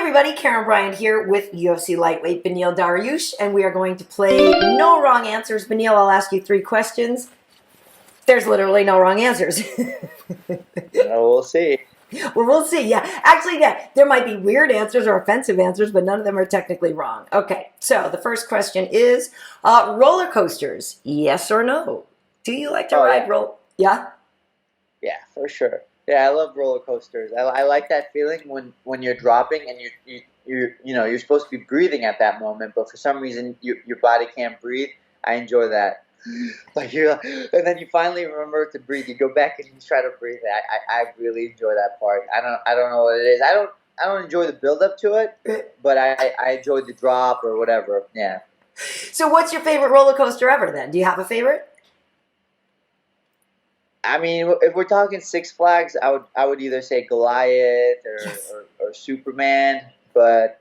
everybody, Karyn Bryant here with UFC Lightweight Beneil Dariush, and we are going to play No Wrong Answers. Beneil, I'll ask you 3 questions. There's literally no wrong answers. We'll see. Well, we'll see. Yeah, actually, yeah, there might be weird answers or offensive answers, but none of them are technically wrong. Okay, so the first question is roller coasters, yes or no? Do you like to ride Yeah? Yeah, for sure. Yeah, I love roller coasters. I like that feeling when you're dropping and you're supposed to be breathing at that moment, but for some reason your body can't breathe. I enjoy that. Like and then you finally remember to breathe. You go back and you try to breathe. I really enjoy that part. I don't know what it is. I don't enjoy the build up to it, but I enjoy the drop or whatever. Yeah. So what's your favorite roller coaster ever then? Do you have a favorite? I mean, if we're talking Six Flags, I would either say Goliath or Superman, but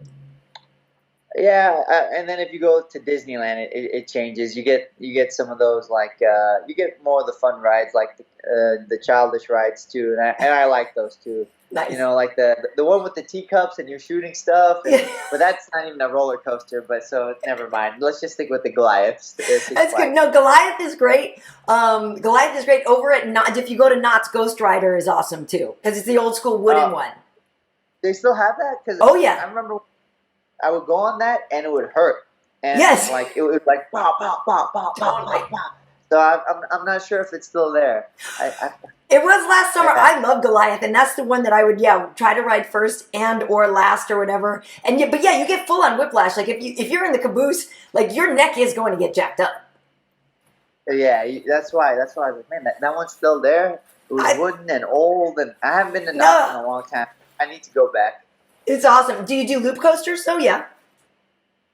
yeah. And then if you go to Disneyland, it changes. You get some of those you get more of the fun rides like the childish rides too, and I like those too. Nice. You know, like the one with the teacups and you're shooting stuff, but that's not even a roller coaster. But so never mind. Let's just stick with the Goliaths. That's good. No, Goliath is great. Goliath is great. Over at Knott's, if you go to Knott's, Ghost Rider is awesome too because it's the old school wooden one. They still have that? Oh yeah. I remember I would go on that and it would hurt. And yes. Like it would pop, pop, pop, pop, totally. pop, pop. So I'm not sure if it's still there. It was last summer. I love Goliath, and that's the one that I would try to ride first and or last or whatever. And you get full on whiplash. Like if you're in the caboose, like your neck is going to get jacked up. Yeah, that's why I was like, man, that one's still there. It was wooden and old, and I haven't been to Knott's in a long time. I need to go back. It's awesome. Do you do loop coasters? So yeah.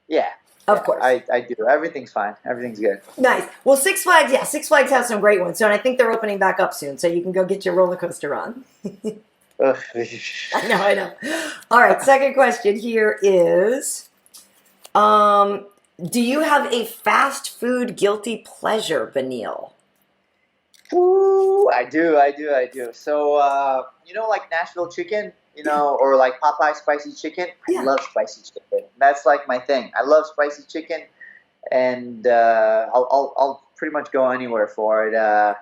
Yeah. Of course. I do. Everything's fine. Everything's good. Nice. Well, Six Flags, Six Flags has some great ones. So, and I think they're opening back up soon. So you can go get your roller coaster on. I know. All right. Second question here is, do you have a fast food guilty pleasure, Beneil? Ooh, I do. So, like Nashville chicken, or like Popeye spicy chicken. I love spicy chicken. That's like my thing. I love spicy chicken, and I'll pretty much go anywhere for it.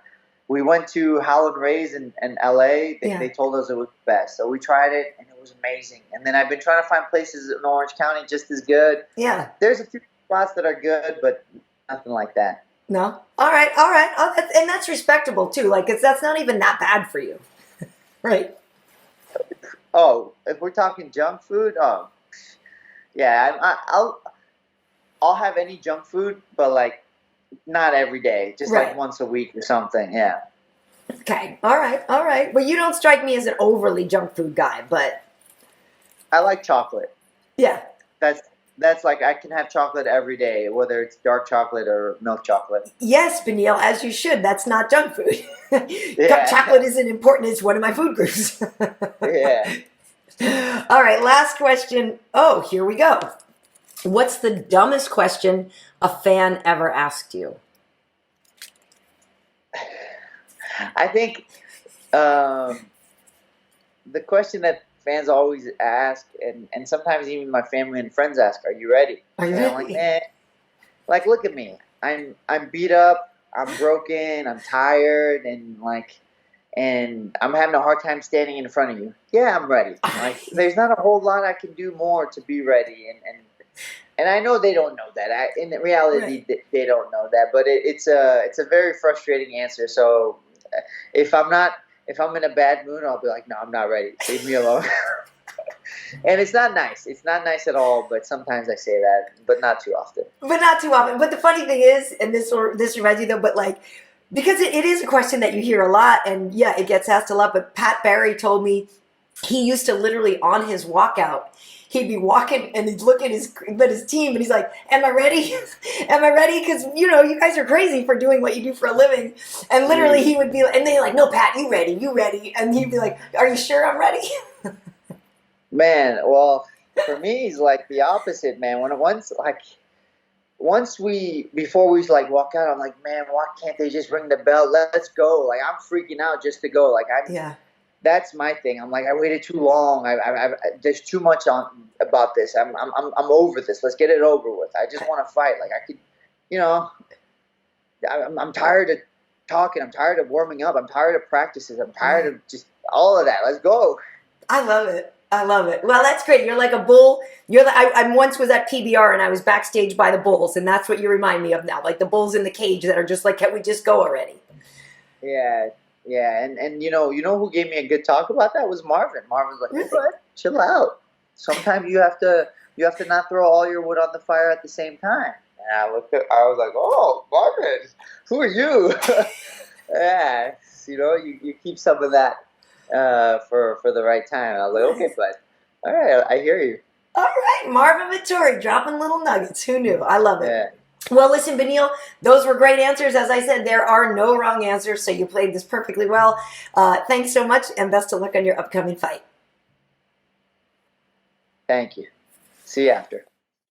We went to Howlin' Ray's in L.A. They told us it was the best, so we tried it, and it was amazing. And then I've been trying to find places in Orange County just as good. Yeah. There's a few spots that are good, but nothing like that. No? All right. Oh, and that's respectable, too. Like, that's not even that bad for you. Right. Oh, if we're talking junk food, I'll have any junk food, but like not every day, just like once a week or something. Yeah. Okay. All right. Well, you don't strike me as an overly junk food guy, but I like chocolate. Yeah. That's like I can have chocolate every day, whether it's dark chocolate or milk chocolate. Yes, Beneil, as you should. That's not junk food. Chocolate isn't important. It's one of my food groups. Yeah. All right, last question. Oh, here we go. What's the dumbest question a fan ever asked you? I think the question that fans always ask, and sometimes even my family and friends ask, "Are you ready?" Are you ready? I'm like, man, like look at me. I'm beat up. I'm broken. I'm tired, and I'm having a hard time standing in front of you. Yeah, I'm ready. Like, there's not a whole lot I can do more to be ready, and I know they don't know that. In reality, they don't know that. But it's a very frustrating answer. So if I'm in a bad mood, I'll be like, no, I'm not ready. Leave me alone. And it's not nice. It's not nice at all, but sometimes I say that, but not too often. But the funny thing is, and this reminds me though, but like, because it is a question that you hear a lot, and it gets asked a lot, but Pat Barry told me he used to literally on his walkout, he'd be walking and he'd look at his team and he's like, am I ready? Am I ready? Because, you guys are crazy for doing what you do for a living. And literally he would be, and they're like, no, Pat, you ready. And he'd be like, are you sure I'm ready? Man, well, for me, he's like the opposite, man. Before we walk out, I'm like, man, why can't they just ring the bell? Let's go. Like, I'm freaking out just to go. Like, that's my thing. I'm like, I waited too long. There's too much on about this. I'm over this. Let's get it over with. I just want to fight. Like I could, you know, I'm tired of talking. I'm tired of warming up. I'm tired of practices. I'm tired of just all of that. Let's go. I love it. I love it. Well, that's great. You're like a bull. I once was at PBR and I was backstage by the bulls, and that's what you remind me of now, like the bulls in the cage that are just like, can we just go already? Yeah, and you know who gave me a good talk about that was Marvin. Marvin's like, hey, bud, chill out. Sometimes you have to not throw all your wood on the fire at the same time. And I was like, oh, Marvin, who are you? Yeah, you know, you keep some of that for the right time. And I was like, okay, bud. All right, I hear you. All right, Marvin Vittori dropping little nuggets. Who knew? I love it. Yeah. Well, listen, Beneil, those were great answers. As I said, there are no wrong answers, so you played this perfectly well. Thanks so much, and best of luck on your upcoming fight. Thank you. See you after.